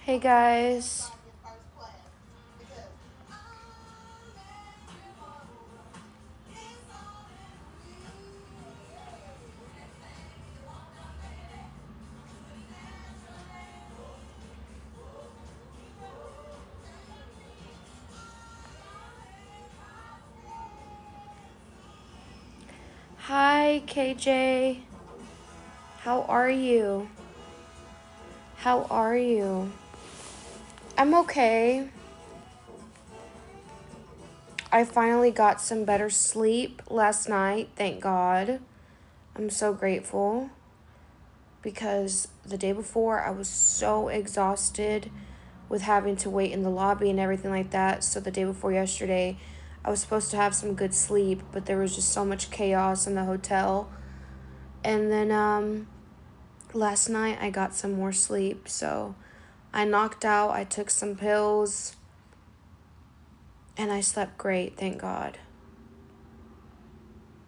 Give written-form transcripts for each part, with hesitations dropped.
Hey guys. Hi KJ. How are you? How are you? I'm okay. I finally got some better sleep last night, thank God. I'm so grateful because the day before I was so exhausted with having to wait in the lobby and everything like that. So the day before yesterday, I was supposed to have some good sleep, but there was just so much chaos in the hotel. And then last night I got some more sleep, so I knocked out, I took some pills, and I slept great, thank God.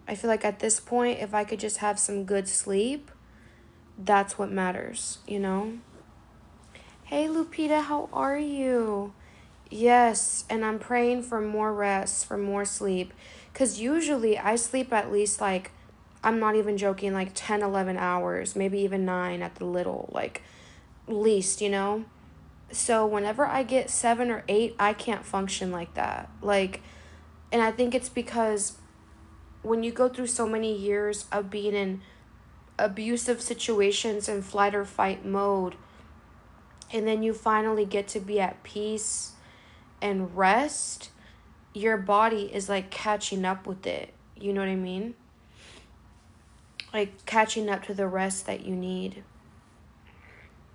I feel like at this point, if I could just have some good sleep, that's what matters, you know? Hey Lupita, how are you? Yes, and I'm praying for more rest, for more sleep. Because usually I sleep at least like, I'm not even joking, like 10, 11 hours, maybe even 9 at the little, like, least, you know? So whenever I get 7 or 8, I can't function like that. Like, and I think it's because when you go through so many years of being in abusive situations in flight or fight mode, and then you finally get to be at peace and rest, your body is like catching up with it. You know what I mean? Like catching up to the rest that you need.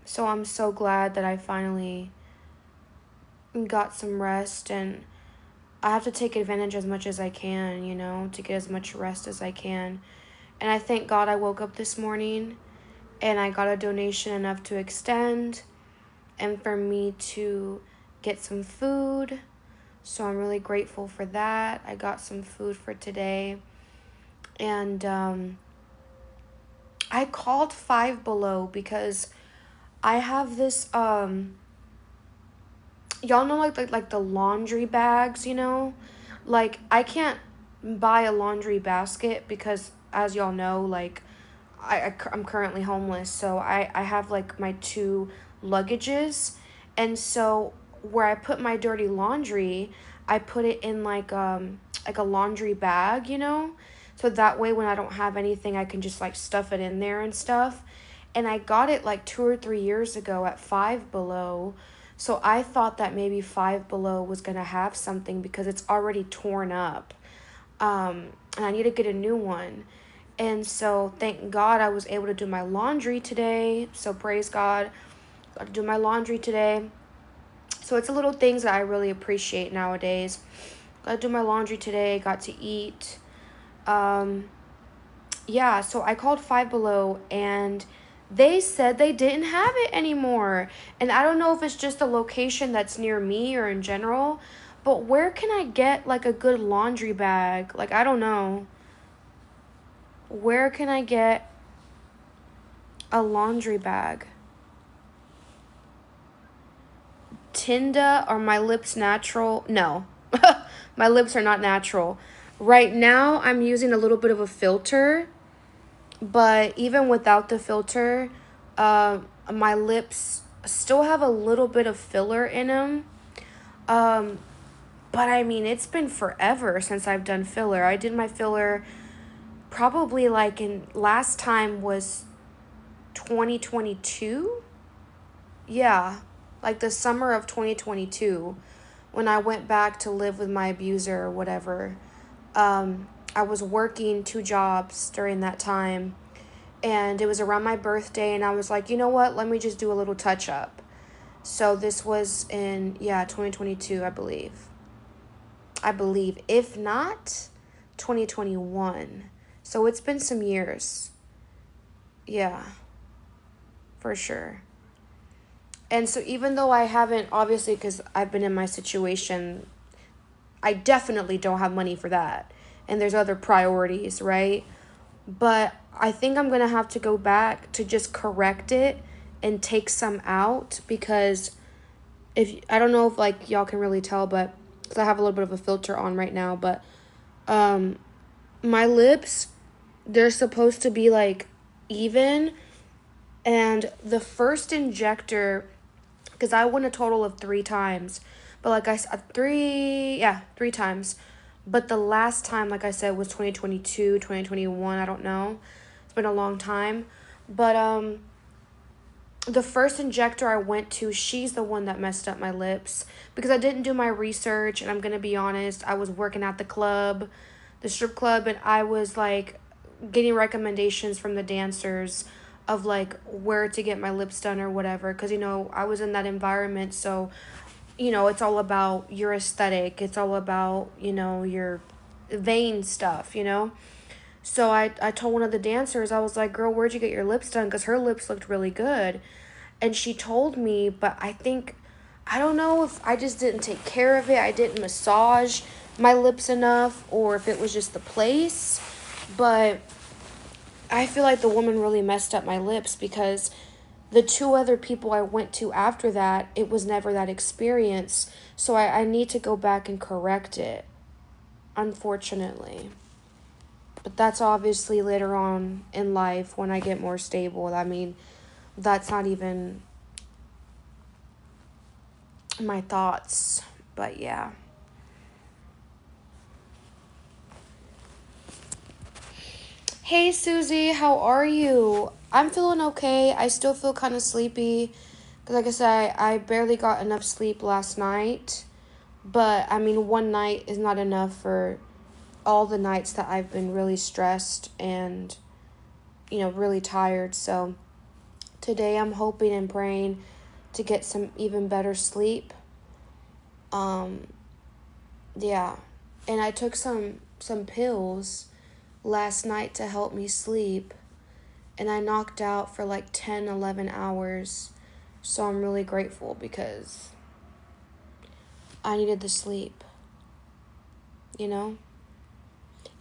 So I'm so glad that I finally got some rest, and I have to take advantage as much as I can, you know, to get as much rest as I can. And I thank God I woke up this morning and I got a donation enough to extend and for me to get some food. So I'm really grateful for that. I got some food for today. And I called Five Below because I have this y'all know like the laundry bags, you know? Like I can't buy a laundry basket because as y'all know, like I'm currently homeless, so I have like my two luggages, and so where I put my dirty laundry, I put it in like a laundry bag, you know? So that way when I don't have anything, I can just like stuff it in there and stuff. And I got it like 2 or 3 years ago at Five Below. So I thought that maybe Five Below was gonna have something because it's already torn up. And I need to get a new one. And so thank God I was able to do my laundry today. So praise God. Got to do my laundry today. So it's the little things that I really appreciate nowadays. Got to do my laundry today. Got to eat. Um, yeah, so I called Five Below and they said they didn't have it anymore. And I don't know if it's just a location that's near me or in general, but where can I get like a good laundry bag? Like, I don't know. Where can I get a laundry bag? Tinda, are my lips natural? No. My lips are not natural. Right now, I'm using a little bit of a filter, but even without the filter, my lips still have a little bit of filler in them. Um, but I mean, it's been forever since I've done filler. I did my filler probably like in last time was 2022. Yeah, like the summer of 2022 when I went back to live with my abuser or whatever. I was working 2 jobs during that time, and it was around my birthday, and I was like, you know what, let me just do a little touch up. So this was in, yeah, 2022, I believe. If not, 2021. So it's been some years. Yeah, for sure. And so even though I haven't, obviously, because I've been in my situation, I definitely don't have money for that. And there's other priorities, right? But I think I'm going to have to go back to just correct it and take some out because if I don't know if like y'all can really tell, but because I have a little bit of a filter on right now, but um my lips, they're supposed to be like even, and the first injector, because I went a total of 3 times, but like I said, 3 times, but the last time, like I said, was 2022, 2021. I don't know, it's been a long time, but the first injector I went to, she's the one that messed up my lips because I didn't do my research. And I'm going to be honest, I was working at the club, the strip club, and I was like getting recommendations from the dancers of like where to get my lips done or whatever. Because, I was in that environment. So, it's all about your aesthetic, it's all about, your vein stuff. So I told one of the dancers, I was like, girl, where'd you get your lips done? Because her lips looked really good. And she told me, but I don't know if I just didn't take care of it. I didn't massage my lips enough, or if it was just the place. But I feel like the woman really messed up my lips because the 2 other people I went to after that, it was never that experience. So I need to go back and correct it, unfortunately. But that's obviously later on in life when I get more stable. I mean, that's not even my thoughts, but yeah. Hey Susie, how are you? I'm feeling okay. I still feel kind of sleepy because, like I said, I barely got enough sleep last night. But I mean, one night is not enough for all the nights that I've been really stressed and, really tired. So today I'm hoping and praying to get some even better sleep. Um, yeah. And I took some pills last night to help me sleep, and I knocked out for like 10, 11 hours. So I'm really grateful because I needed the sleep, you know?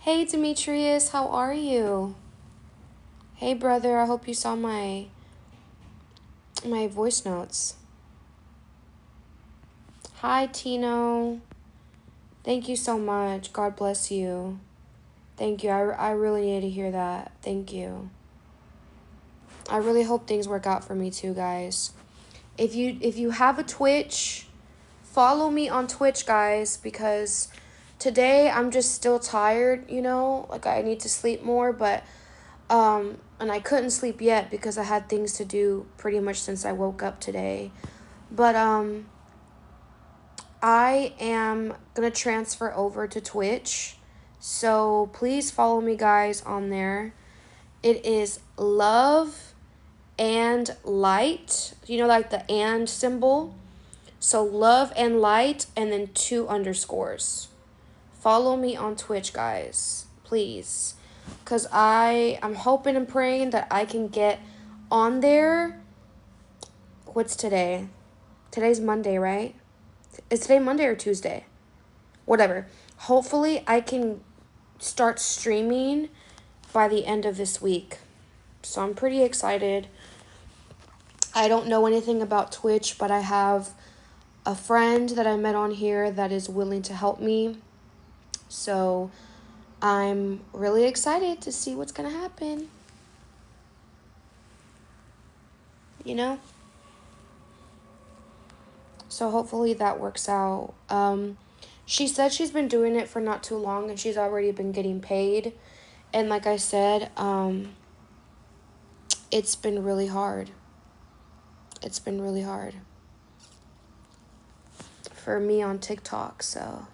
Hey Demetrius, how are you? Hey brother, I hope you saw my voice notes. Hi Tino. Thank you so much. God bless you. Thank you. I really need to hear that. Thank you. I really hope things work out for me too, guys. If you have a Twitch, follow me on Twitch, guys, because today I'm just still tired, like I need to sleep more, but and I couldn't sleep yet because I had things to do pretty much since I woke up today. But I am going to transfer over to Twitch. So please follow me, guys, on there. It is Love and Light. Like the and symbol. So Love and Light and then 2 underscores. Follow me on Twitch, guys. Please. Because I'm hoping and praying that I can get on there. What's today? Today's Monday, right? Is today Monday or Tuesday? Whatever. Hopefully I can start streaming by the end of this week. So I'm pretty excited. I don't know anything about Twitch, but I have a friend that I met on here that is willing to help me. So I'm really excited to see what's going to happen. So hopefully that works out. She said she's been doing it for not too long and she's already been getting paid. And like I said, it's been really hard. It's been really hard for me on TikTok, so.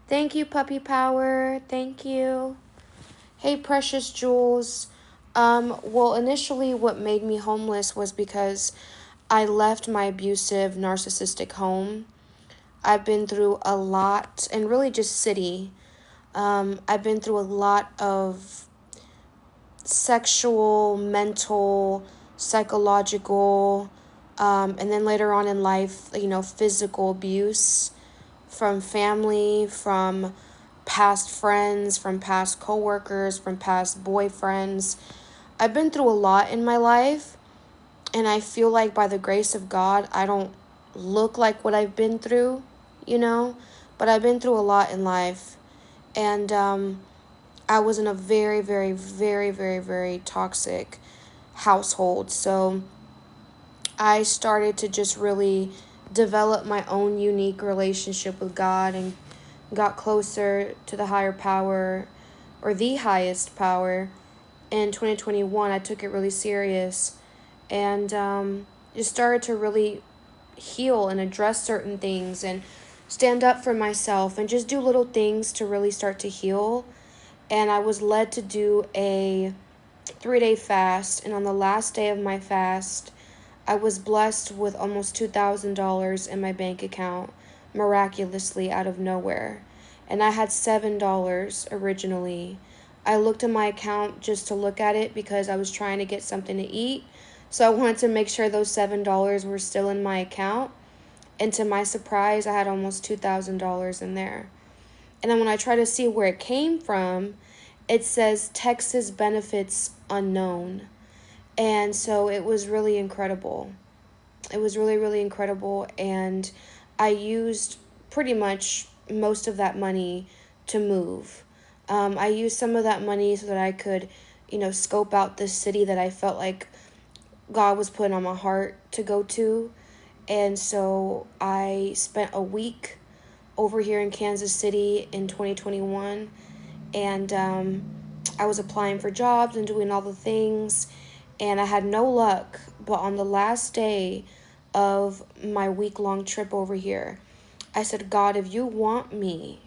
Thank you, Puppy Power. Thank you. Hey, Precious Jules. Well, initially what made me homeless was because I left my abusive, narcissistic home. I've been through a lot, and really just city. I've been through a lot of sexual, mental, psychological, and then later on in life, physical abuse from family, from past friends, from past coworkers, from past boyfriends. I've been through a lot in my life, and I feel like by the grace of God, I don't look like what I've been through, you know, but I've been through a lot in life. And I was in a very, very, very, very, very toxic household. So I started to just really develop my own unique relationship with God and got closer to the higher power or the highest power. In 2021, I took it really serious and just started to really heal and address certain things and stand up for myself and just do little things to really start to heal. And I was led to do a 3-day fast. And on the last day of my fast, I was blessed with almost $2,000 in my bank account, miraculously out of nowhere. And I had $7 originally. I looked at my account just to look at it because I was trying to get something to eat. So I wanted to make sure those $7 were still in my account. And to my surprise, I had almost $2,000 in there. And then when I try to see where it came from, it says Texas benefits unknown. And so it was really incredible. It was really, really incredible. And I used pretty much most of that money to move. I used some of that money so that I could, scope out the city that I felt like God was putting on my heart to go to. And so I spent a week over here in Kansas City in 2021. And I was applying for jobs and doing all the things. And I had no luck. But on the last day of my week-long trip over here, I said, God, if you want me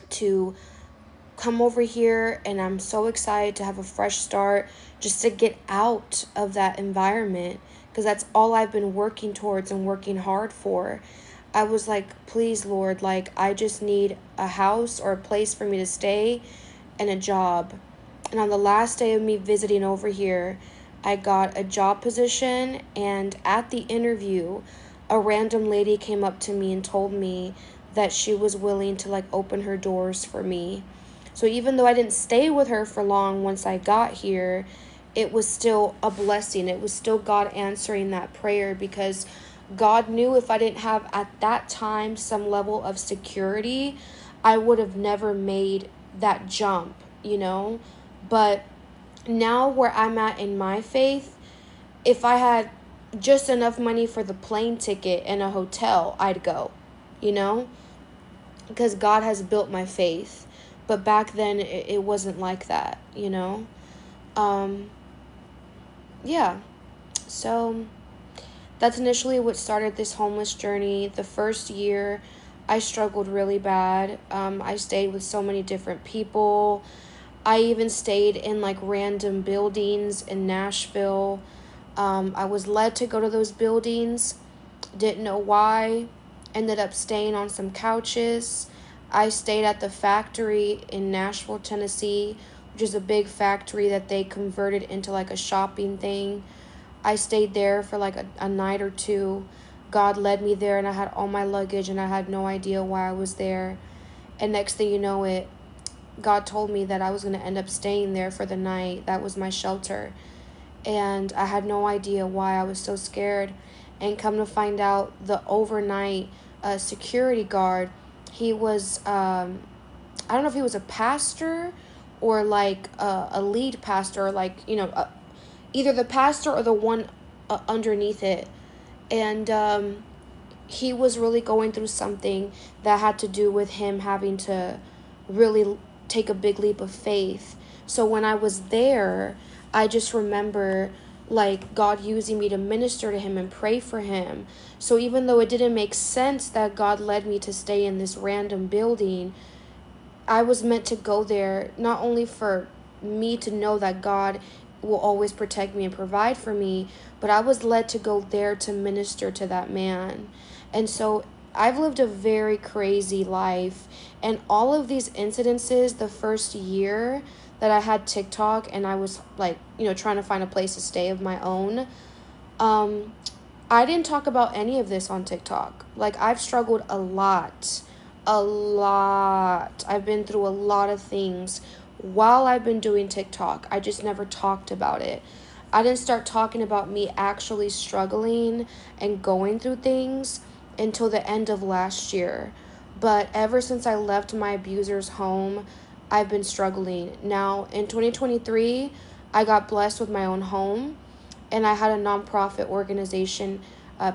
to come over here, and I'm so excited to have a fresh start, just to get out of that environment, because that's all I've been working towards and working hard for. I was like, please, Lord, like, I just need a house or a place for me to stay and a job. And on the last day of me visiting over here, I got a job position, and at the interview, a random lady came up to me and told me that she was willing to, like, open her doors for me. So even though I didn't stay with her for long once I got here, it was still a blessing. It was still God answering that prayer, because God knew if I didn't have at that time some level of security, I would have never made that jump, But now where I'm at in my faith, if I had just enough money for the plane ticket and a hotel, I'd go, because God has built my faith. But back then, it wasn't like that, Yeah. So that's initially what started this homeless journey. The first year, I struggled really bad. I stayed with so many different people. I even stayed in like random buildings in Nashville. I was led to go to those buildings. Didn't know why. Ended up staying on some couches. I stayed at the factory in Nashville, Tennessee, which is a big factory that they converted into like a shopping thing. I stayed there for like a night or two. God led me there, and I had all my luggage, and I had no idea why I was there. And next thing you know, God told me that I was going to end up staying there for the night. That was my shelter. And I had no idea why I was so scared. And come to find out, the overnight security guard, he was, I don't know if he was a pastor or like a lead pastor, or like, either the pastor or the one underneath it. And he was really going through something that had to do with him having to really take a big leap of faith. So when I was there, I just remember like God using me to minister to him and pray for him. So even though it didn't make sense that God led me to stay in this random building, I was meant to go there not only for me to know that God will always protect me and provide for me, but I was led to go there to minister to that man. And so I've lived a very crazy life. And all of these incidences, the first year that I had TikTok and I was like, trying to find a place to stay of my own, I didn't talk about any of this on TikTok. Like, I've struggled a lot. I've been through a lot of things while I've been doing TikTok. I just never talked about it. I didn't start talking about me actually struggling and going through things until the end of last year. But ever since I left my abuser's home, I've been struggling. Now, in 2023, I got blessed with my own home, and I had a nonprofit organization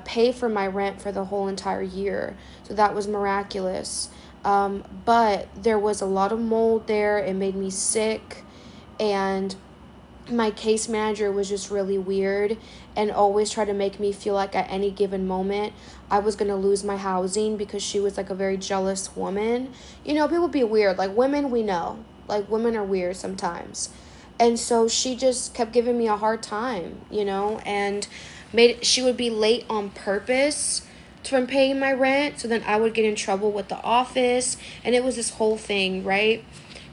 pay for my rent for the whole entire year. So that was miraculous. But there was a lot of mold there. It made me sick, and my case manager was just really weird and always tried to make me feel like at any given moment I was going to lose my housing because she was like a very jealous woman. You know, people be weird. Like, women, we know. Like, women are weird sometimes. And so she just kept giving me a hard time, you know, and she would be late on purpose from paying my rent, so then I would get in trouble with the office, and it was this whole thing, right?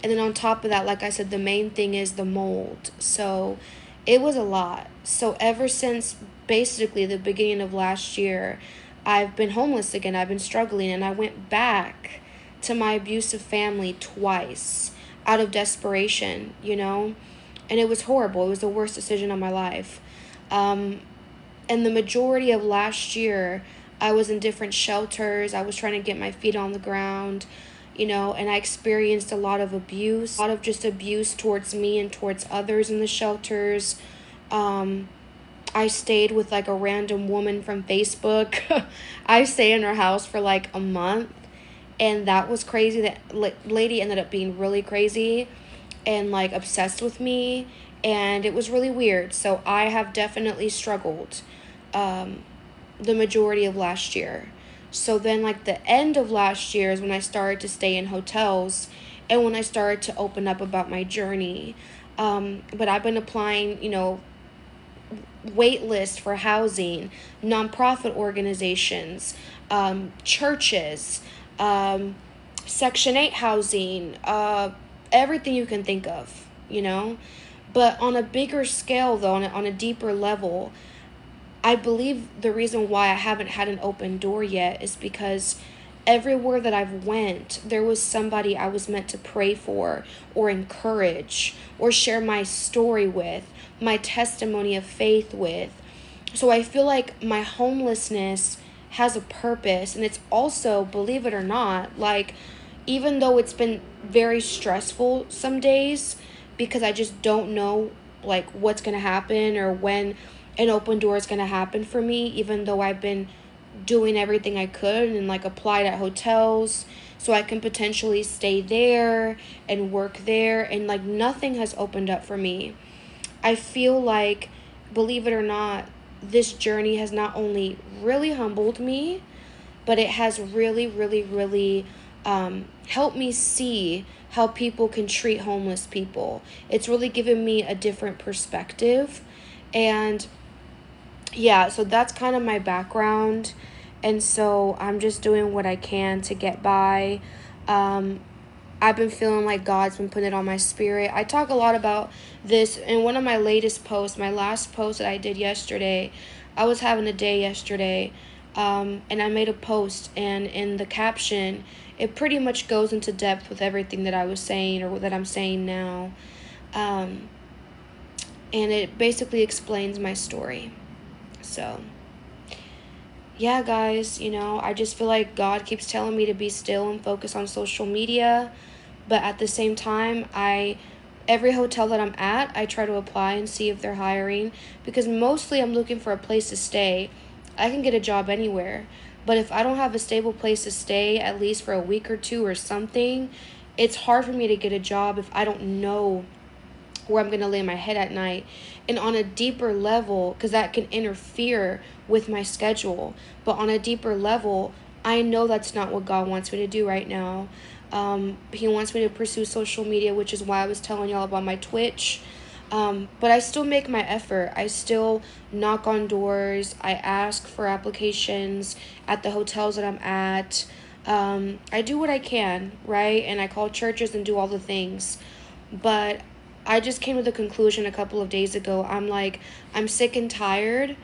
And then on top of that, like I said, the main thing is the mold. So it was a lot. So ever since basically the beginning of last year, I've been homeless again. I've been struggling, and I went back to my abusive family twice out of desperation, you know? And it was horrible. It was the worst decision of my life. And the majority of last year, I was in different shelters. I was trying to get my feet on the ground, you know, and I experienced a lot of abuse, a lot of just abuse towards me and towards others in the shelters. I stayed with like a random woman from Facebook. I stayed in her house for like a month, and that was crazy. That lady ended up being really crazy and like obsessed with me, and it was really weird. So I have definitely struggled the majority of last year. So then like the end of last year is when I started to stay in hotels, and when I started to open up about my journey. But I've been applying, you know, wait list for housing, nonprofit organizations, churches, Section 8 housing, everything you can think of, you know. But on a bigger scale, though, on a deeper level, I believe the reason why I haven't had an open door yet is because everywhere that I've went, there was somebody I was meant to pray for or encourage or share my story with, my testimony of faith with. So I feel like my homelessness has a purpose, and it's also, believe it or not, like, even though it's been very stressful some days because I just don't know like what's going to happen or when an open door is going to happen for me, even though I've been doing everything I could and like applied at hotels so I can potentially stay there and work there, and like nothing has opened up for me. I feel like, believe it or not, this journey has not only really humbled me, but it has really, really, really helped me see how people can treat homeless people. It's really given me a different perspective. And yeah, so that's kind of my background. And so I'm just doing what I can to get by. I've been feeling like God's been putting it on my spirit. I talk a lot about this in one of my latest posts, my last post that I did yesterday. I was having a day yesterday, and I made a post, and in the caption, it pretty much goes into depth with everything that I was saying or that I'm saying now. And it basically explains my story. So yeah, guys, you know, I just feel like God keeps telling me to be still and focus on social media. But at the same time, every hotel that I'm at, I try to apply and see if they're hiring, because mostly I'm looking for a place to stay. I can get a job anywhere. But if I don't have a stable place to stay, at least for a week or two or something, it's hard for me to get a job if I don't know where I'm going to lay my head at night. And on a deeper level, because that can interfere with my schedule, but on a deeper level, I know that's not what God wants me to do right now. He wants me to pursue social media, which is why I was telling y'all about my Twitch. But I still make my effort. I still knock on doors. I ask for applications at the hotels that I'm at. I do what I can, right? And I call churches and do all the things. But I just came to the conclusion a couple of days ago. I'm sick and tired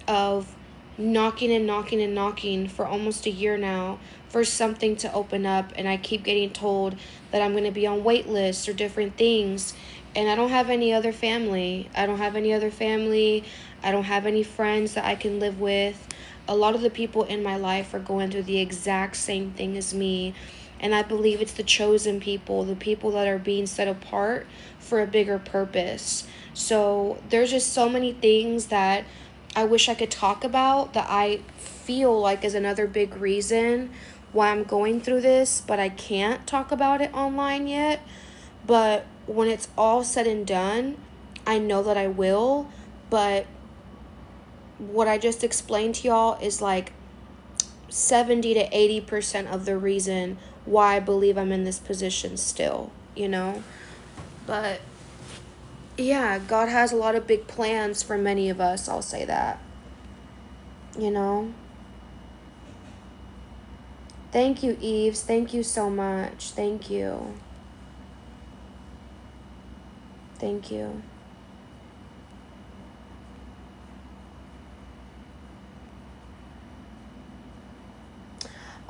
of knocking and knocking and knocking for almost a year now for something to open up, and I keep getting told that I'm going to be on wait lists or different things, And I don't have any other family. I don't have any other family. I don't have any friends that I can live with. A lot of the people in my life are going through the exact same thing as me. And I believe it's the chosen people, the people that are being set apart for a bigger purpose. So there's just so many things that I wish I could talk about that I feel like is another big reason why I'm going through this, but I can't talk about it online yet. But when it's all said and done, I know that I will. But what I just explained to y'all is like 70 to 80% of the reason why I believe I'm in this position still, you know? But yeah, God has a lot of big plans for many of us, I'll say that. You know? Thank you, Eves. Thank you so much. Thank you. Thank you.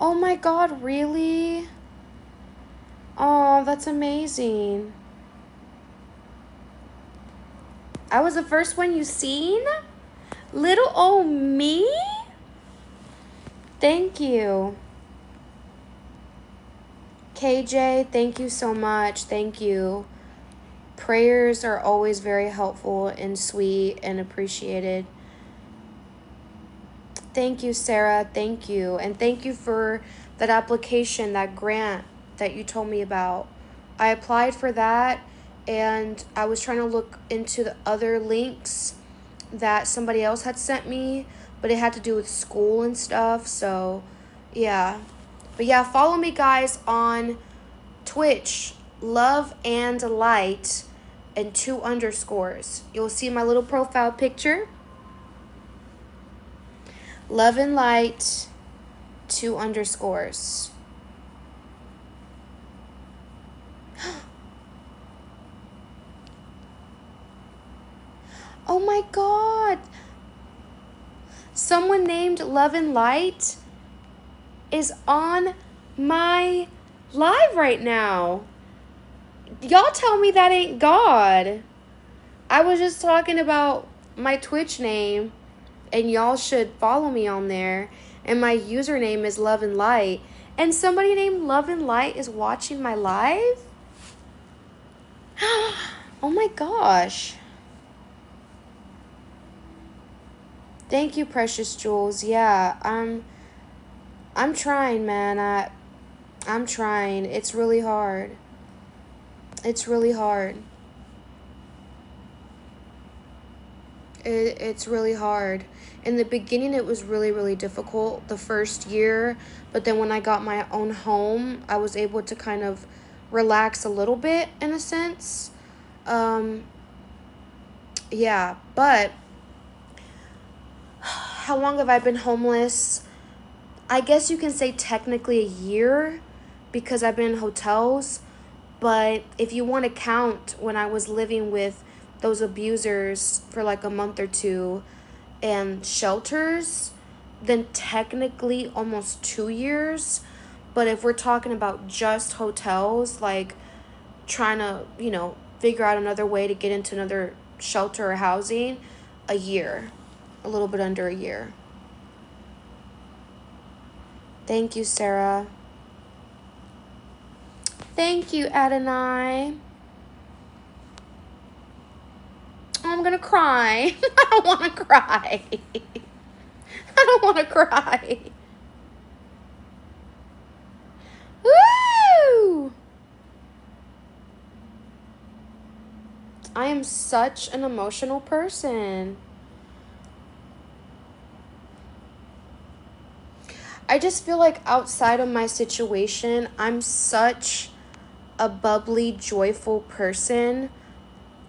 Oh my God, really? Oh, that's amazing. I was the first one you seen? Little old me? Thank you. KJ, thank you so much. Thank you. Prayers are always very helpful and sweet and appreciated. Thank you, Sarah. Thank you. And thank you for that application, that grant that you told me about. I applied for that, and I was trying to look into the other links that somebody else had sent me, but it had to do with school and stuff. So, yeah. But yeah, follow me, guys, on Twitch, Love and Light, and 2 underscores. You'll see my little profile picture. Love and Light, 2 underscores. Oh my God. Someone named Love and Light is on my live right now. Y'all tell me that ain't God. I was just talking about my Twitch name, and y'all should follow me on there. And my username is Love and Light. And somebody named Love and Light is watching my live? Oh my gosh. Thank you, Precious Jules. Yeah, I'm trying, man. I'm trying. It's really hard. It's really hard. It's really hard. In the beginning, it was really, really difficult the first year. But then when I got my own home, I was able to kind of relax a little bit, in a sense. Yeah, but how long have I been homeless? I guess you can say technically a year, because I've been in hotels. But if you want to count when I was living with those abusers for like a month or two and shelters, then technically almost 2 years. But if we're talking about just hotels, like trying to, figure out another way to get into another shelter or housing, a year. A little bit under a year. Thank you, Sarah. Thank you, Adonai. Oh, I'm gonna cry. I don't want to cry. I don't want to cry. Woo! I am such an emotional person. I just feel like outside of my situation, I'm such a bubbly, joyful person.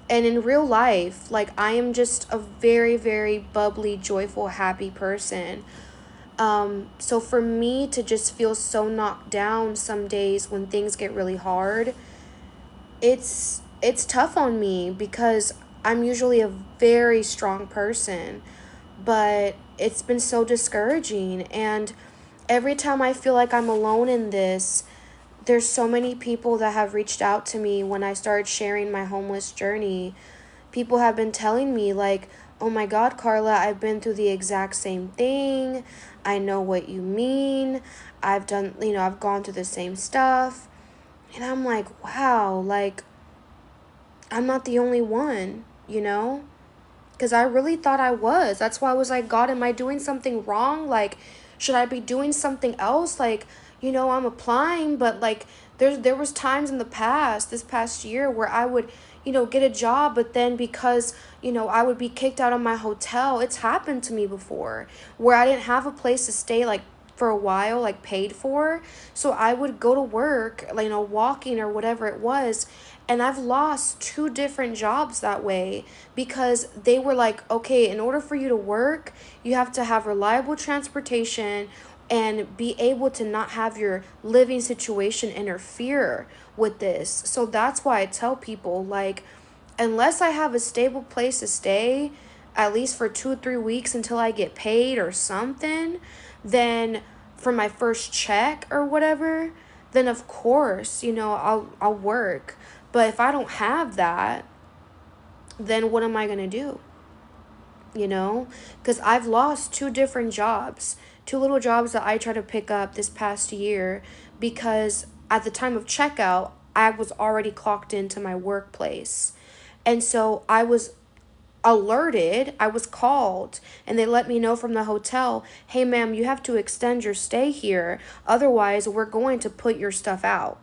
And in real life, like, I am just a very, very bubbly, joyful, happy person. So for me to just feel so knocked down some days when things get really hard, it's tough on me, because I'm usually a very strong person. But it's been so discouraging. And every time I feel like I'm alone in this, there's so many people that have reached out to me when I started sharing my homeless journey. People have been telling me, like, oh my God, Karla, I've been through the exact same thing. I know what you mean. I've done, I've gone through the same stuff. And I'm like, wow, like, I'm not the only one, you know? Because I really thought I was. That's why I was like, God, am I doing something wrong? Like, should I be doing something else? Like, I'm applying, but like, there was times in the past, this past year, where I would, get a job, but then because, I would be kicked out of my hotel. It's happened to me before, where I didn't have a place to stay, like, for a while, like paid for. So I would go to work, like, walking or whatever it was. And I've lost two different jobs that way because they were like, okay, in order for you to work, you have to have reliable transportation and be able to not have your living situation interfere with this. So that's why I tell people, like, unless I have a stable place to stay, at least for 2 or 3 weeks until I get paid or something, then for my first check or whatever, then of course, I'll work. But if I don't have that, then what am I going to do? Because I've lost two different jobs, two little jobs that I tried to pick up this past year because at the time of checkout, I was already clocked into my workplace. And so I was alerted, I was called, and they let me know from the hotel, hey, ma'am, you have to extend your stay here. Otherwise, we're going to put your stuff out.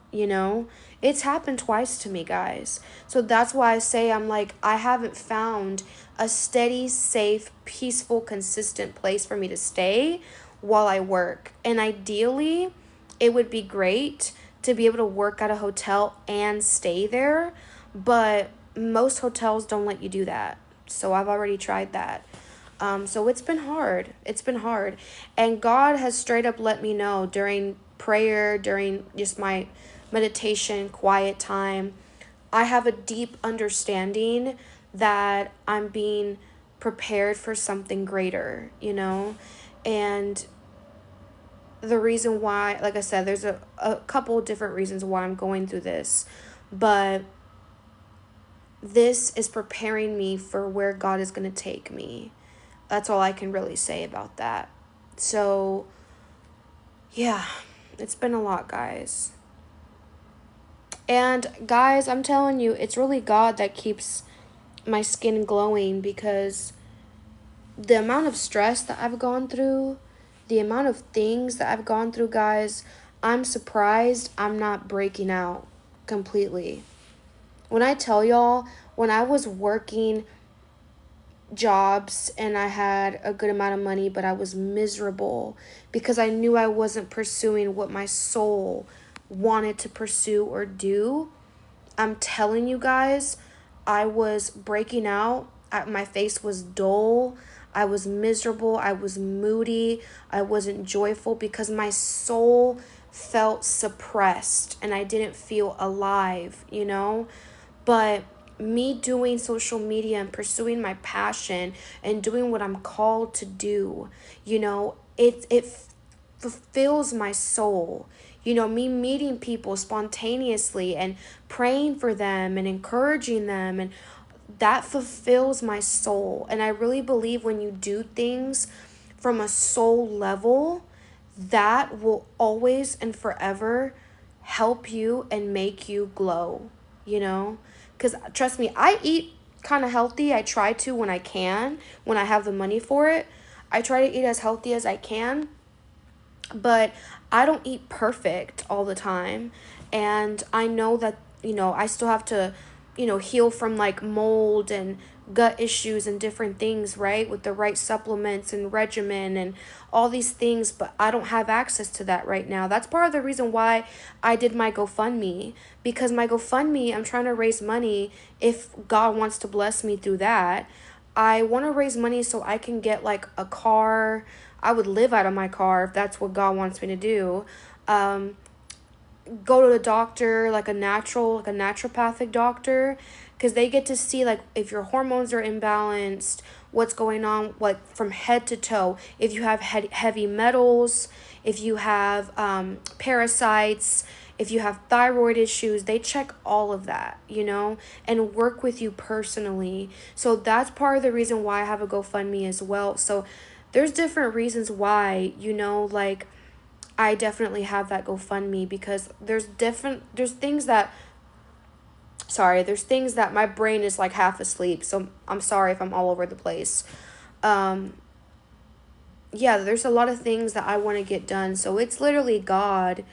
It's happened twice to me, guys. So that's why I say I'm like, I haven't found a steady, safe, peaceful, consistent place for me to stay while I work. And ideally, it would be great to be able to work at a hotel and stay there, but most hotels don't let you do that. So I've already tried that. So it's been hard. It's been hard. And God has straight up let me know during prayer, during just my meditation, quiet time, I have a deep understanding that I'm being prepared for something greater. And the reason why, like I said, there's a couple different reasons why I'm going through this. But this is preparing me for where God is going to take me. That's all I can really say about that. So, yeah, it's been a lot, guys. And, guys, I'm telling you, it's really God that keeps my skin glowing because the amount of stress that I've gone through, the amount of things that I've gone through, guys, I'm surprised I'm not breaking out completely. When I tell y'all, when I was working jobs and I had a good amount of money, but I was miserable because I knew I wasn't pursuing what my soul wanted to pursue or do, I'm telling you guys, I was breaking out. My face was dull. I was miserable. I was moody. I wasn't joyful because my soul felt suppressed and I didn't feel alive. But me doing social media and pursuing my passion and doing what I'm called to do, it fulfills my soul. Me meeting people spontaneously and praying for them and encouraging them, and that fulfills my soul. And I really believe when you do things from a soul level, that will always and forever help you and make you glow. Because trust me, I eat kind of healthy. I try to when I can, when I have the money for it. I try to eat as healthy as I can, but I don't eat perfect all the time. And I know that, I still have to, heal from like mold and gut issues and different things, right? With the right supplements and regimen and all these things, but I don't have access to that right now. That's part of the reason why I did my GoFundMe, because my GoFundMe, I'm trying to raise money if God wants to bless me through that. I want to raise money so I can get like a car. I would live out of my car if that's what God wants me to do. Go to the doctor, like a naturopathic doctor, because they get to see like if your hormones are imbalanced, what's going on, like from head to toe, if you have heavy metals, if you have parasites, if you have thyroid issues, they check all of that, and work with you personally. So that's part of the reason why I have a GoFundMe as well. So there's different reasons why, like I definitely have that GoFundMe, because there's things that my brain is like half asleep. So I'm sorry if I'm all over the place. Um, yeah, there's a lot of things that I want to get done. So it's literally God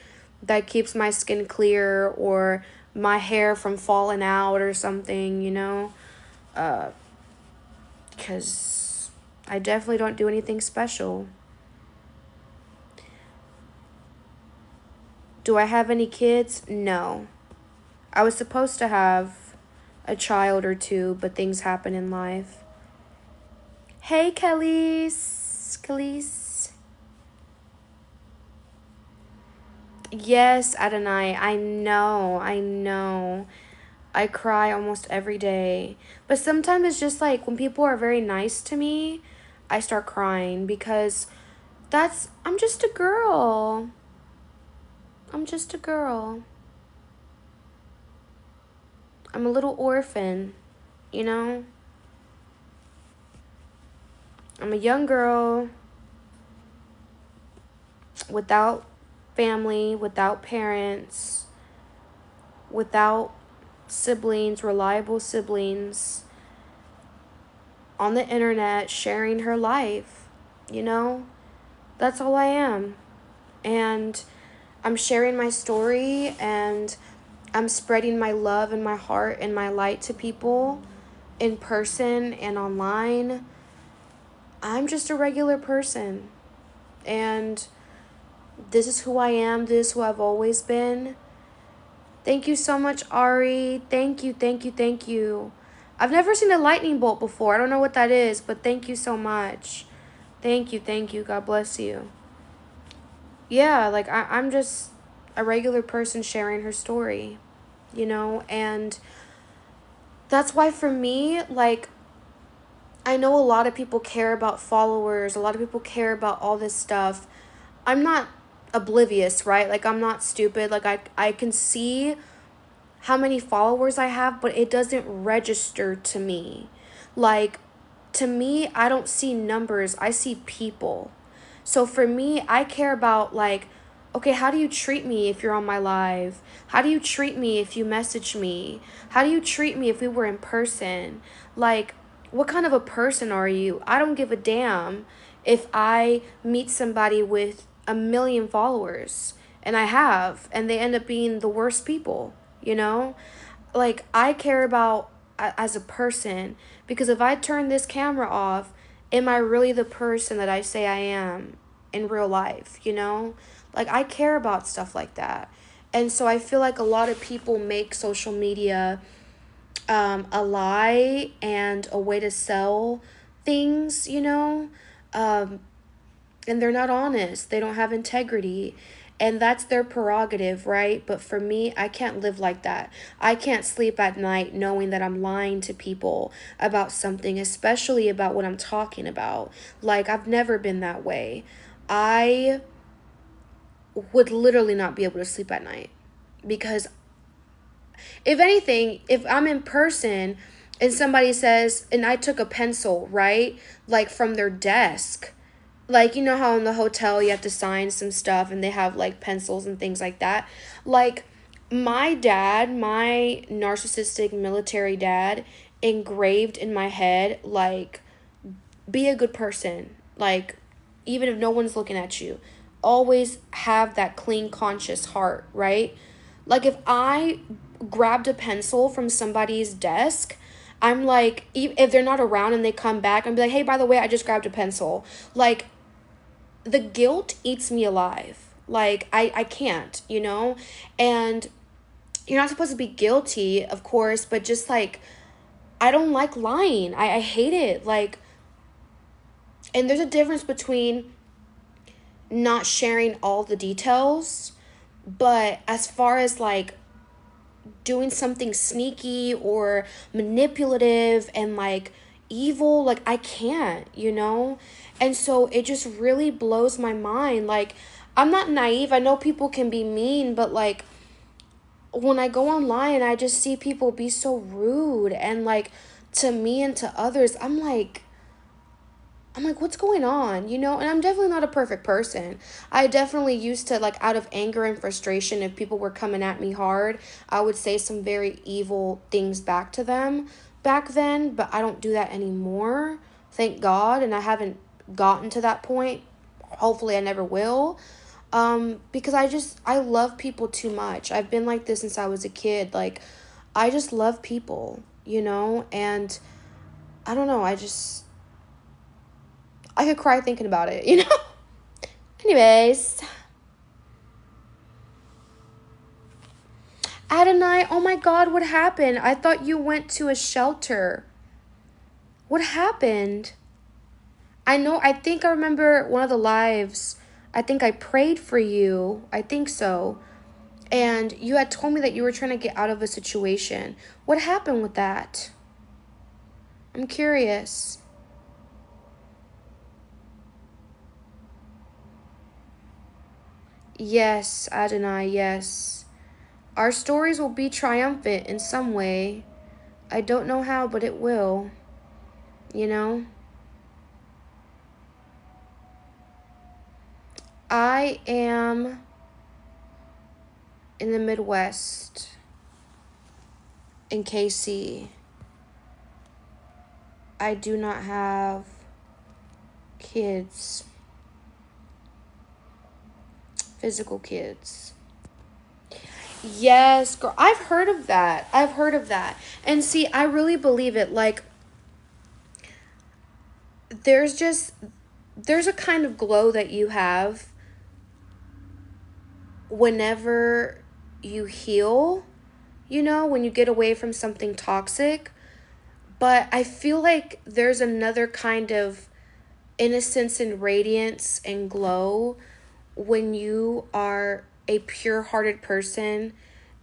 that keeps my skin clear or my hair from falling out or something, because I definitely don't do anything special. Do I have any kids? No. I was supposed to have a child or two, but things happen in life. Hey, Kellys. Yes, Adonai, I know. I cry almost every day. But sometimes it's just like when people are very nice to me, I start crying because I'm just a girl. I'm just a girl. I'm a little orphan, you know? I'm a young girl without family, without parents, without siblings, reliable siblings, on the internet sharing her life, That's all I am. And I'm sharing my story, and I'm spreading my love and my heart and my light to people in person and online. I'm just a regular person. And this is who I am. This is who I've always been. Thank you so much, Ari. Thank you. I've never seen a lightning bolt before. I don't know what that is, but thank you so much. Thank you. God bless you. Yeah, like I'm just a regular person sharing her story, and that's why for me, like, I know a lot of people care about followers, a lot of people care about all this stuff. I'm not oblivious, right? Like, I'm not stupid. Like, I can see how many followers I have, but it doesn't register to me. Like, to me, I don't see numbers, I see people. So for me, I care about, like, okay, how do you treat me if you're on my live? How do you treat me if you message me? How do you treat me if we were in person? Like, what kind of a person are you? I don't give a damn if I meet somebody with 1 million followers, and I have, and they end up being the worst people, Like, I care about as a person, because if I turn this camera off, am I really the person that I say I am in real life, Like, I care about stuff like that. And so I feel like a lot of people make social media a lie and a way to sell things, and they're not honest. They don't have integrity. And that's their prerogative, right? But for me, I can't live like that. I can't sleep at night knowing that I'm lying to people about something, especially about what I'm talking about. Like, I've never been that way. I would literally not be able to sleep at night, because if anything, if I'm in person and somebody says, and I took a pencil, right? Like, from their desk. Like, you know how in the hotel you have to sign some stuff and they have like pencils and things like that. Like, my dad, my narcissistic military dad, engraved in my head, like, be a good person. Like, even if no one's looking at you, always have that clean, conscious heart, right? Like, if I grabbed a pencil from somebody's desk, I'm like, if they're not around and they come back, I'm like, hey, by the way, I just grabbed a pencil. Like, the guilt eats me alive. Like, I can't, And you're not supposed to be guilty, of course, but just like, I don't like lying. I hate it. Like, and there's a difference between not sharing all the details, but as far as like doing something sneaky or manipulative and like evil, like, I can't, And so it just really blows my mind. Like, I'm not naive. I know people can be mean, but like, when I go online, I just see people be so rude and like to me and to others. I'm like, what's going on? You know, and I'm definitely not a perfect person. I definitely used to, like, out of anger and frustration, if people were coming at me hard, I would say some very evil things back to them back then, but I don't do that anymore. Thank God. And I haven't gotten to that point. Hopefully, I never will. Because I love people too much. I've been like this since I was a kid. Like, I just love people, you know, and I don't know. I could cry thinking about it, you know? Anyways. Adonai, oh my God, what happened? I thought you went to a shelter. What happened? I think I remember one of the lives. I think I prayed for you. I think so. And you had told me that you were trying to get out of a situation. What happened with that? I'm curious. Yes, Adonai, yes. Our stories will be triumphant in some way. I don't know how, but it will. You know? I am in the Midwest, in KC. I do not have kids, physical kids. Yes, girl, I've heard of that. I've heard of that. And see, I really believe it. Like, there's just, there's a kind of glow that you have whenever you heal, you know, when you get away from something toxic. But I feel like there's another kind of innocence and radiance and glow when you are a pure-hearted person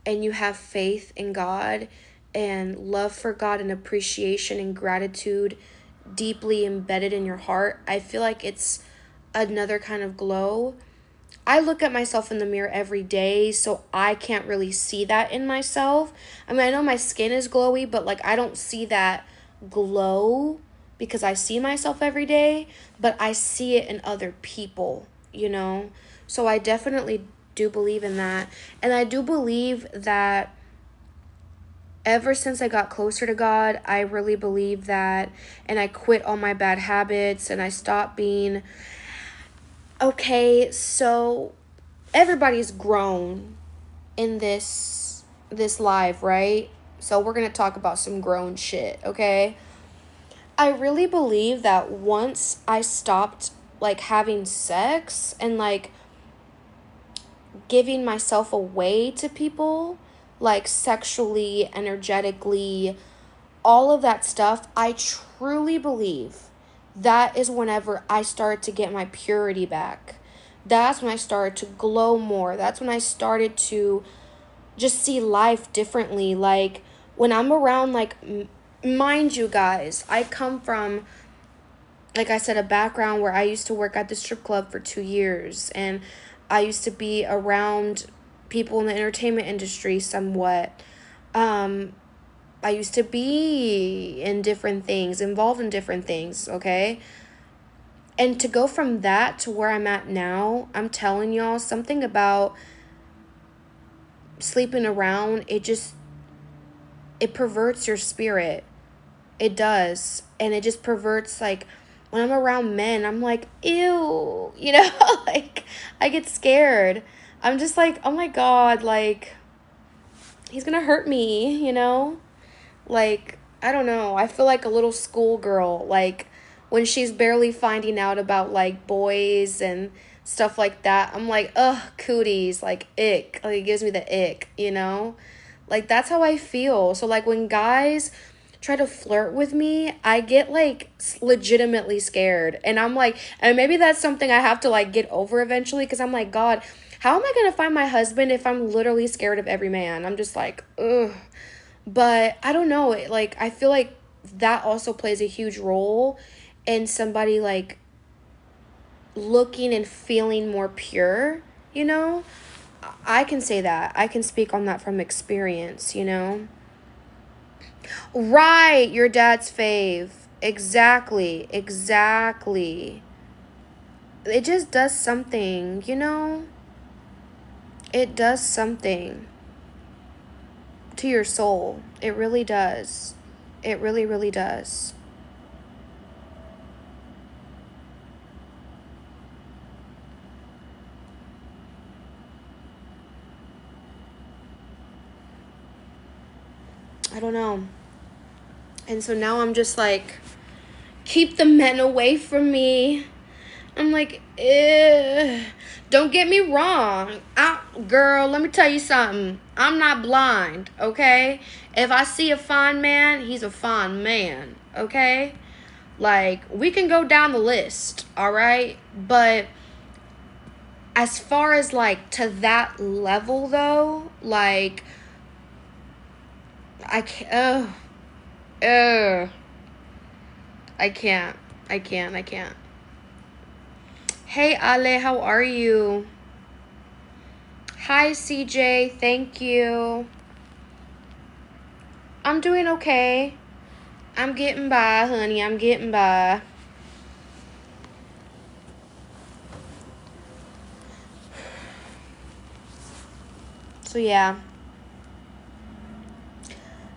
and you have faith in God and love for God and appreciation and gratitude deeply embedded in your heart. I feel like it's another kind of glow. I look at myself in the mirror every day, so I can't really see that in myself. I mean, I know my skin is glowy, but like I don't see that glow because I see myself every day, but I see it in other people, you know? So I definitely do believe in that. And I do believe that ever since I got closer to God, I really believe that, and I quit all my bad habits and I stopped being okay, so everybody's grown in this live, right? So we're going to talk about some grown shit, okay? I really believe that once I stopped like having sex and like giving myself away to people, like sexually, energetically, all of that stuff, I truly believe that is whenever I started to get my purity back. That's when I started to glow more. That's when I started to just see life differently. Like when I'm around, like, mind you guys, I come from, like I said, a background where I used to work at the strip club for 2 years, and I used to be around people in the entertainment industry somewhat. um I used to be in different things, involved in different things, okay? And to go from that to where I'm at now, I'm telling y'all, something about sleeping around, it perverts your spirit. It does. And it just perverts, like, when I'm around men, I'm like, ew, you know? Like, I get scared. I'm just like, oh my God, like, he's gonna hurt me, you know? Like, I don't know. I feel like a little schoolgirl, like, when she's barely finding out about, like, boys and stuff like that. I'm like, ugh, cooties, like, ick. Like, it gives me the ick, you know? Like, that's how I feel. So, like, when guys try to flirt with me, I get, like, legitimately scared. And I'm like, and maybe that's something I have to, like, get over eventually, because I'm like, God, how am I going to find my husband if I'm literally scared of every man? I'm just like, ugh. But I don't know, like, I feel like that also plays a huge role in somebody, like, looking and feeling more pure, you know? I can say that. I can speak on that from experience, you know? Right, your dad's fave. Exactly, exactly. It just does something, you know? It does something to your soul. It really does. It really, really does. I don't know. And so now I'm just like, keep the men away from me. I'm like, eh. Don't get me wrong. Girl, let me tell you something. I'm not blind, okay? If I see a fine man, he's a fine man, okay? Like, we can go down the list, all right? But as far as, like, to that level, though, like, I can't, I can't. I can't. Hey, Ale, how are you? Hi, CJ, thank you. I'm doing okay. I'm getting by, honey. I'm getting by. So, yeah.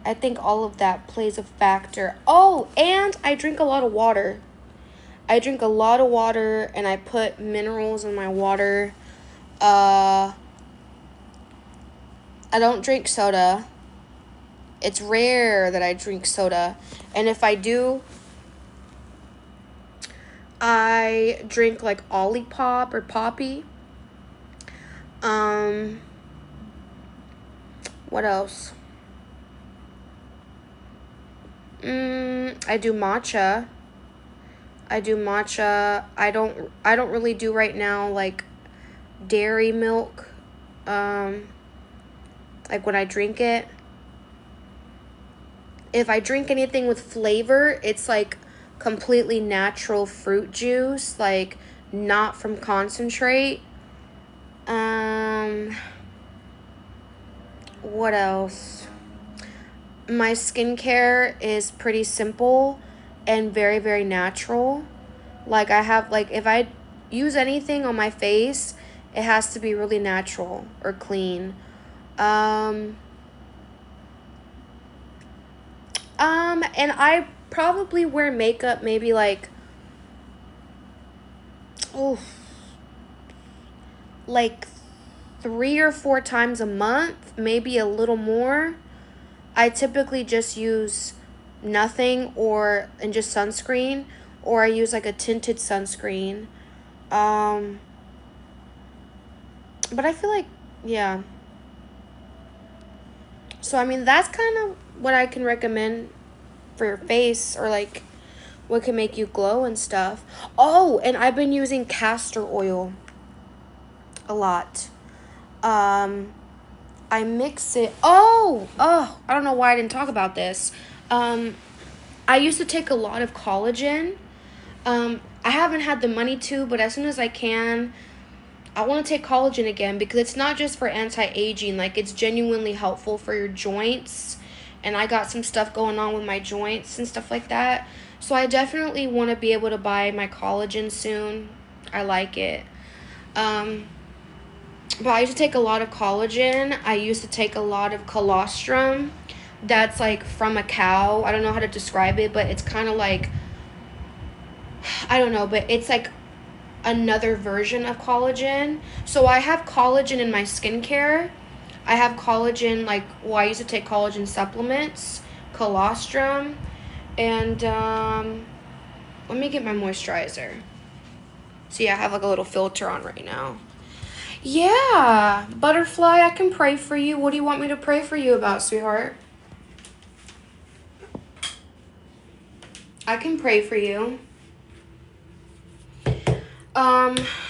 I think all of that plays a factor. Oh, and I drink a lot of water. I drink a lot of water, and I put minerals in my water. I don't drink soda. It's rare that I drink soda. And if I do, I drink like Olipop or Poppy. What else? I do matcha. I don't really do right now like dairy milk. Like when I drink it. If I drink anything with flavor, it's like completely natural fruit juice, like not from concentrate. What else? My skincare is pretty simple and very, very natural. Like I have, like if I use anything on my face, it has to be really natural or clean. And I probably wear makeup maybe like, oh, like 3 or 4 times a month, maybe a little more. I typically just use nothing and just sunscreen, or I use like a tinted sunscreen. But I feel like, yeah. So, I mean, that's kind of what I can recommend for your face, or like what can make you glow and stuff. Oh, and I've been using castor oil a lot. I mix it. I don't know why I didn't talk about this. I used to take a lot of collagen. I haven't had the money to, but as soon as I can, I want to take collagen again because it's not just for anti-aging. Like, it's genuinely helpful for your joints. And I got some stuff going on with my joints and stuff like that. So I definitely want to be able to buy my collagen soon. I like it. But I used to take a lot of collagen. I used to take a lot of colostrum. That's like from a cow. I don't know how to describe it, but it's kind of like, I don't know, but it's like another version of collagen. So I have collagen in my skincare. I have collagen, like, well, I used to take collagen supplements, colostrum, and let me get my moisturizer. See, I have like a little filter on right now. Yeah, butterfly, I can pray for you. What do you want me to pray for you about, sweetheart? I can pray for you.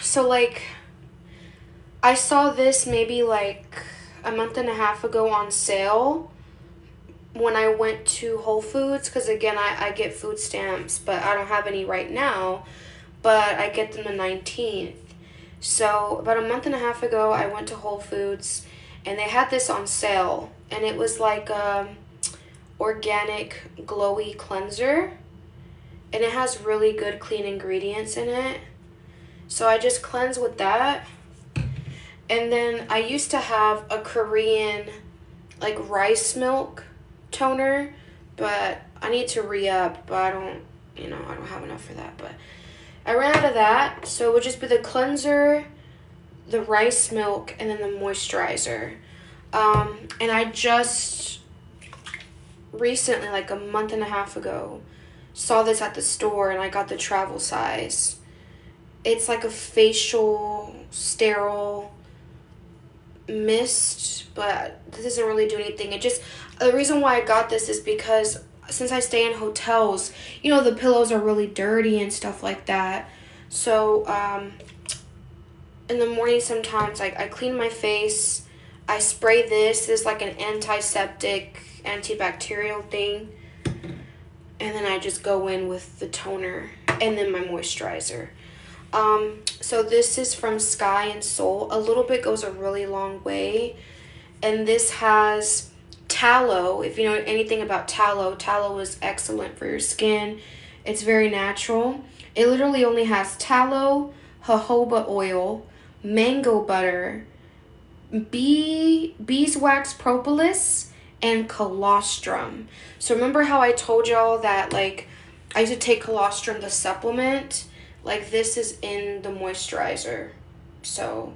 So like, I saw this maybe like a month and a half ago on sale when I went to Whole Foods, because again, I get food stamps, but I don't have any right now, but I get them the 19th. So about a month and a half ago, I went to Whole Foods, and they had this on sale, and it was like organic glowy cleanser, and it has really good clean ingredients in it. So I just cleanse with that. And then I used to have a Korean like rice milk toner, but I need to re-up, but I don't have enough for that. But I ran out of that, so it would just be the cleanser, the rice milk, and then the moisturizer. And I just recently, like a month and a half ago, saw this at the store, and I got the travel size. It's like a facial sterile mist, but this doesn't really do anything. It just, the reason why I got this is because since I stay in hotels, the pillows are really dirty and stuff like that. So in the morning sometimes I clean my face, I spray this is like an antiseptic antibacterial thing, and then I just go in with the toner and then my moisturizer. So this is from Sky and Soul. A little bit goes a really long way. And this has tallow. If you know anything about tallow, tallow is excellent for your skin. It's very natural. It literally only has tallow, jojoba oil, mango butter, beeswax propolis, and colostrum. So remember how I told y'all that like I used to take colostrum, the supplement? Like this is in the moisturizer. So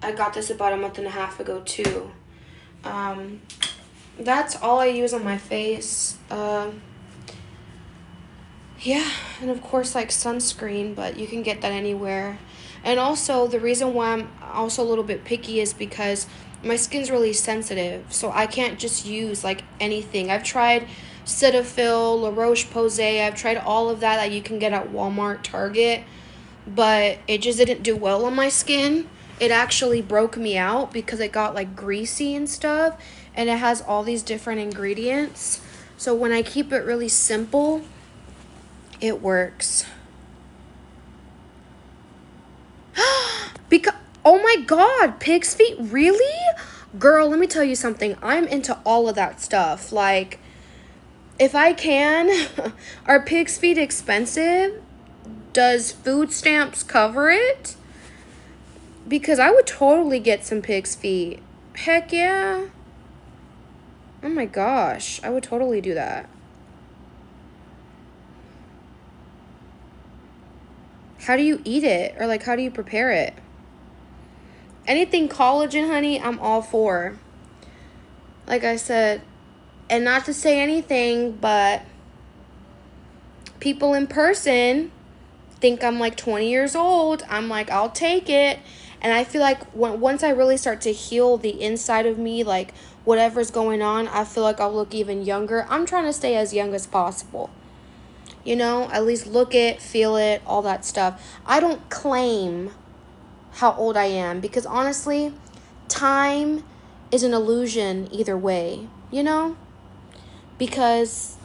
I got this about a month and a half ago too. That's all I use on my face. Yeah, and of course like sunscreen, but you can get that anywhere. And also the reason why I'm also a little bit picky is because my skin's really sensitive, so I can't just use like anything. I've tried Cetaphil, La Roche-Posay, I've tried all of that you can get at Walmart, Target, but it just didn't do well on my skin. It actually broke me out because it got like greasy and stuff, and it has all these different ingredients. So when I keep it really simple, it works. Because, oh my god, pig's feet, really? Girl, let me tell you something. I'm into all of that stuff. Like, if I can, are pig's feet expensive? Does food stamps cover it? Because I would totally get some pig's feet. Heck yeah. Oh my gosh, I would totally do that. How do you eat it? Or like, how do you prepare it? Anything collagen, honey, I'm all for. Like I said, and not to say anything, but people in person think I'm like 20 years old. I'm like, I'll take it. And I feel like once I really start to heal the inside of me, like whatever's going on, I feel like I'll look even younger. I'm trying to stay as young as possible. At least look it, feel it, all that stuff. I don't claim how old I am because honestly, time is an illusion either way, Because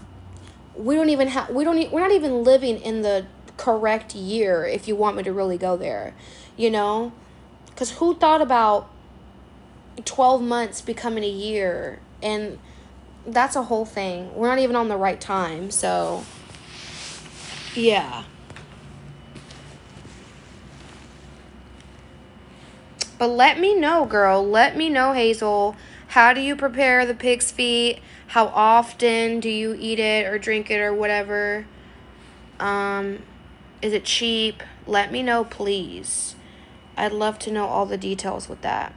we're not even living in the correct year if you want me to really go there, Because who thought about 12 months becoming a year? And that's a whole thing. We're not even on the right time, so yeah. But let me know, girl. Let me know, Hazel. How do you prepare the pig's feet? How often do you eat it or drink it or whatever? Um, is it cheap? Let me know, please. I'd love to know all the details with that.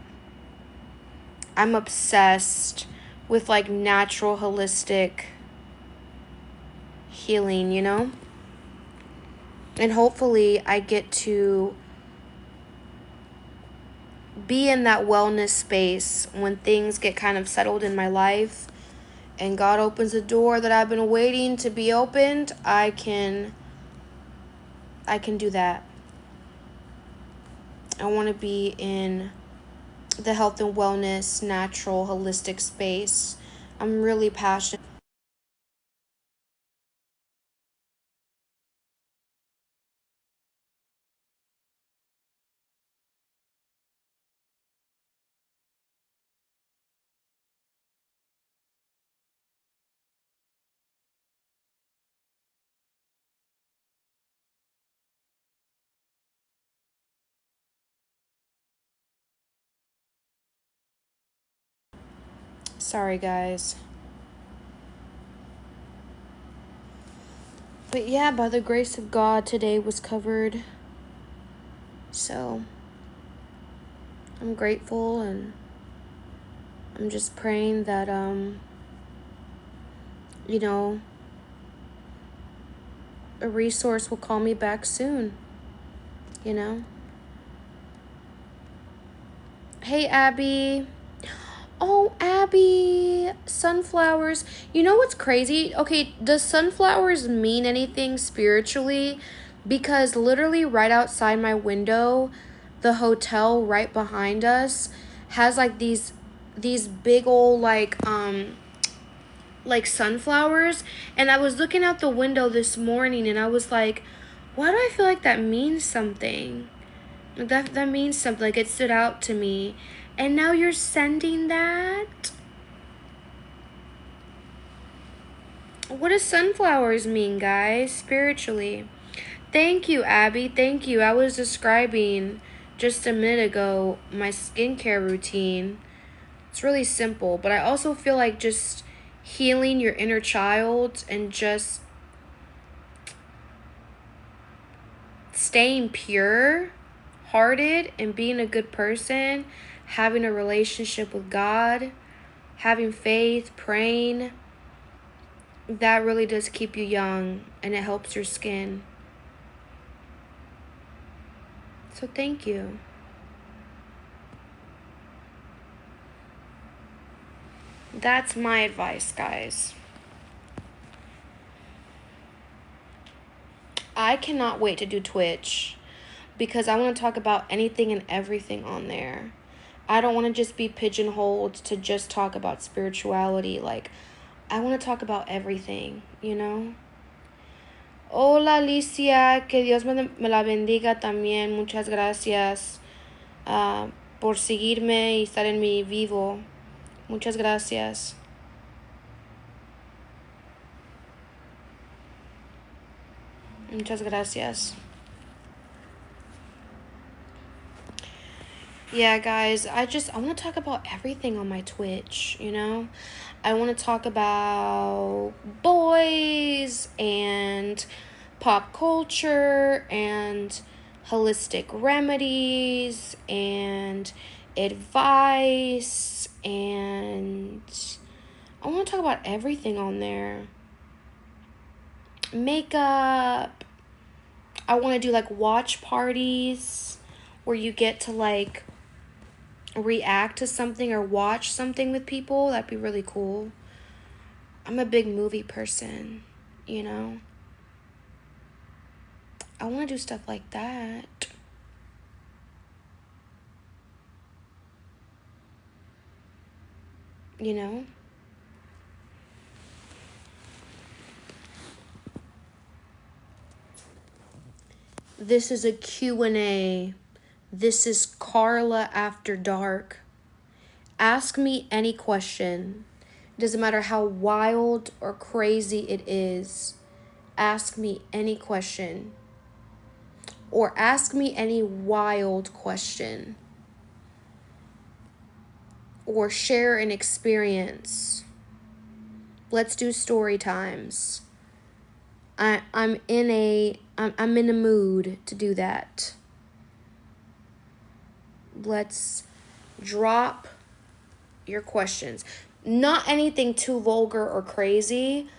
I'm obsessed with like natural, holistic healing. And hopefully I get to be in that wellness space when things get kind of settled in my life and God opens a door that I've been waiting to be opened. I can do that. I want to be in the health and wellness, natural, holistic space. I'm really passionate Sorry, guys. But yeah, by the grace of God, today was covered. So I'm grateful, and I'm just praying that, you know, a resource will call me back soon, you know? Hey, Abby. Oh, Abby. Sunflowers. You know what's crazy? Okay, does sunflowers mean anything spiritually? Because literally right outside my window, the hotel right behind us has like these big old like sunflowers, and I was looking out the window this morning and I was like, why do I feel like that means something? That means something. Like, it stood out to me. And now you're sending that? What does sunflowers mean, guys, spiritually? Thank you, Abby. Thank you. I was describing just a minute ago my skincare routine. It's really simple, but I also feel like just healing your inner child and just staying pure hearted and being a good person, having a relationship with God, having faith, praying, that really does keep you young, and it helps your skin. So thank you. That's my advice, guys. I cannot wait to do Twitch because I want to talk about anything and everything on there. I don't want to just be pigeonholed to just talk about spirituality. Like, I want to talk about everything, you know? Hola, Alicia, que Dios me la bendiga también. Muchas gracias por seguirme y estar en mi vivo. Muchas gracias. Muchas gracias. Yeah, guys, I want to talk about everything on my Twitch, you know? I want to talk about boys and pop culture and holistic remedies and advice, and I want to talk about everything on there. Makeup. I want to do like watch parties where you get to like react to something or watch something with people. That'd be really cool. I'm a big movie person, you know? I want to do stuff like that. You know? This is a Q&A. This is Karla After Dark. Ask me any question. It doesn't matter how wild or crazy it is. Ask me any question. Or ask me any wild question. Or share an experience. Let's do story times. I'm in a mood to do that. Let's drop your questions. Not anything too vulgar or crazy,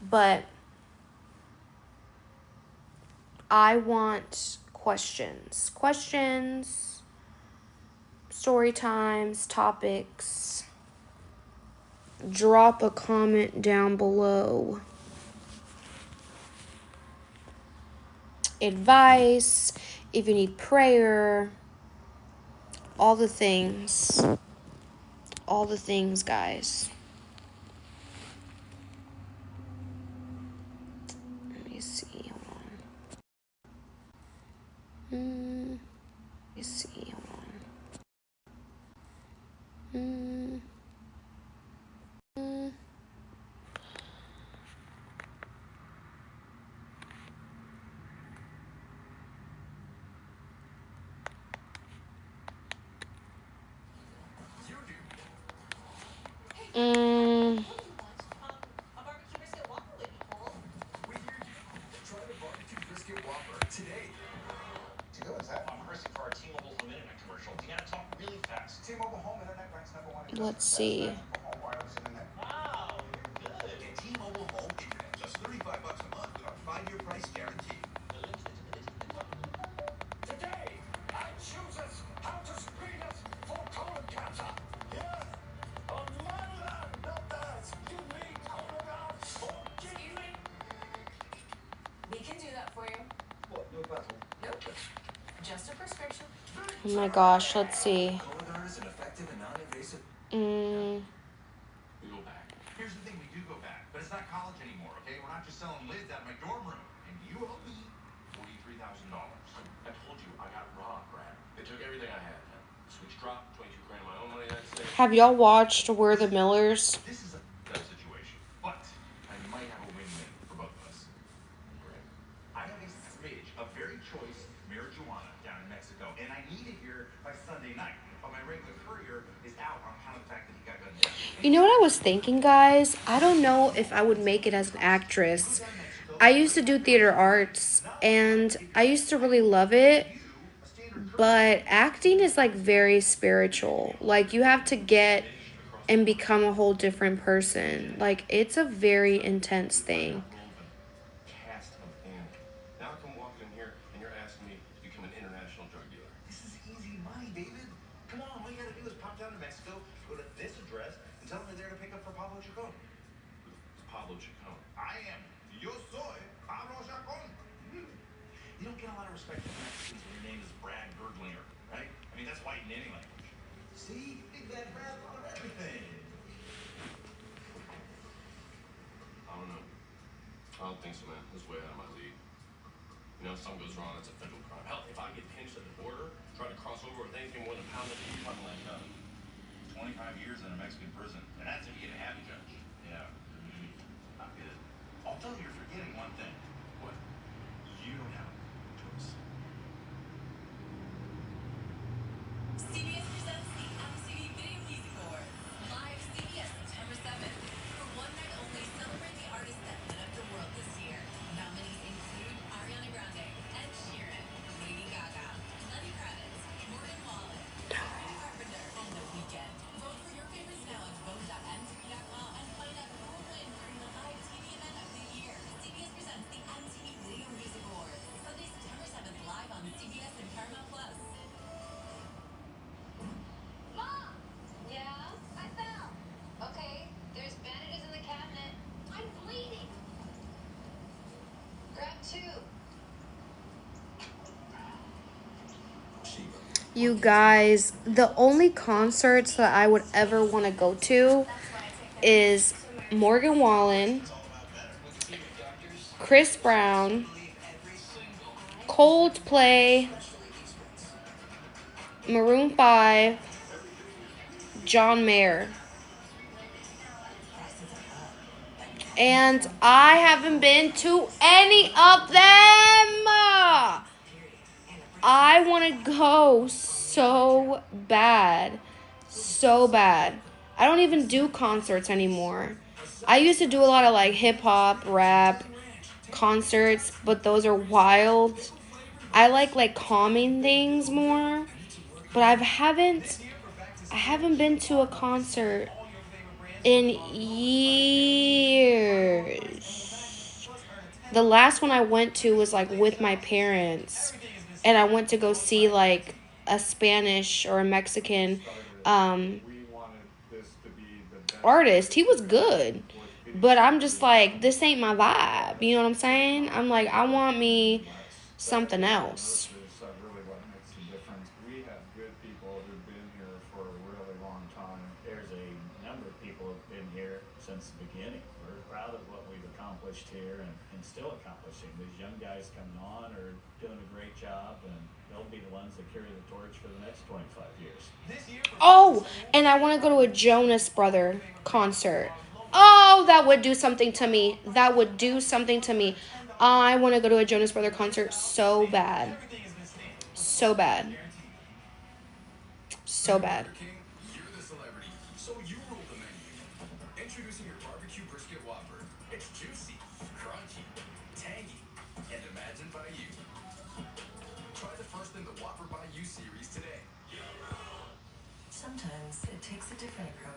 but I want questions. Questions, story times, topics. Drop a comment down below. Advice, if you need prayer, all the things. All the things, guys. Let me see. Hold on. Let me see. Hold on. Let's see. Oh my gosh, let's see. Here's the thing, we do go back, but it's not college anymore, okay? We're not just selling lids out of my dorm room. And you owe me $43,000. I told you I got robbed, Brad. They took everything I had. Switch drop, 22 grand of my own money, that's it. Have y'all watched We're the Millers? This is a tough situation, but I might have a win-win for both of us. I have a smidge of very choice marijuana down in Mexico, and I need it here by Sunday night. But my regular courier is out on account of the fact that he got done yesterday. You know what I was thinking, guys? I don't know if I would make it as an actress. I used to do theater arts, and I used to really love it. But acting is like very spiritual. Like you have to get and become a whole different person. Like it's a very intense thing. Cast of animal. Now I come walking in here and you're asking me to become an international drug dealer. This is easy money, David. Come on, all you gotta do is pop down to Mexico, go to this address, and tell them they're there to pick up for Pablo Chacon. Who's Pablo Chacon? I am. Yo soy Pablo Chacon. You don't get a lot of respect from Mexicans when your name is Brad Berglinger, right? I mean, that's white in any language. See? Big bad Brad thought of everything. I don't know. I don't think so, man. This is way out of my league. You know, if something goes wrong, it's a federal crime. Hell, if I get pinched at the border, trying to cross over with anything more than a pound of weed, I'm like, 25 years in a Mexican prison. And that's if you get a happy judge. Yeah. Not good. Although you're forgetting one thing. What? You don't have a choice. CBS presents the MTV Video Music Awards. Live CBS September 7th. For one night only, celebrate the artists that lit up the world this year. Nominees include Ariana Grande, Ed Sheeran, Lady Gaga, Lenny Kravitz, Morgan Wallen, Sabrina Carpenter, and The Weeknd. Vote for your favorites now at vote.mtv.com and find out who will win during the live TV event of the year. CBS presents the MTV Video Music Awards. Sunday, September 7th, live on CBS and Paramount Plus. Mom! Yeah? I fell. Okay, there's bandages in the cabinet. I'm bleeding. Grab two. You guys, the only concerts that I would ever want to go to is Morgan Wallen, Chris Brown, Coldplay, Maroon 5, John Mayer. And I haven't been to any of them. I want to go so bad. So bad. I don't even do concerts anymore. I used to do a lot of like hip hop, rap, concerts, but those are wild. I like calming things more. But I haven't been to a concert in years. The last one I went to was like with my parents, and I went to go see like a Spanish or a Mexican artist. He was good, but I'm just like, this ain't my vibe. You know what I'm saying? I'm like, I want me something else. Really what makes the difference. We have good people who've been here for a really long time. There's a number of people who've been here since the beginning. We're proud of what we've accomplished here and still accomplishing. These young guys coming on are doing a great job, and they'll be the ones that carry the torch for the next 25 years. Oh, and I want to go to a Jonas Brother concert. Oh, that would do something to me. That would do something to me. I want to go to a Jonas Brother concert so bad. So bad. So bad. You're the celebrity, so you rule the menu. Introducing your barbecue brisket Whopper. It's juicy, crunchy, tangy, and imagined by you. Try the first in the Whopper by You series today. Sometimes it takes a different approach.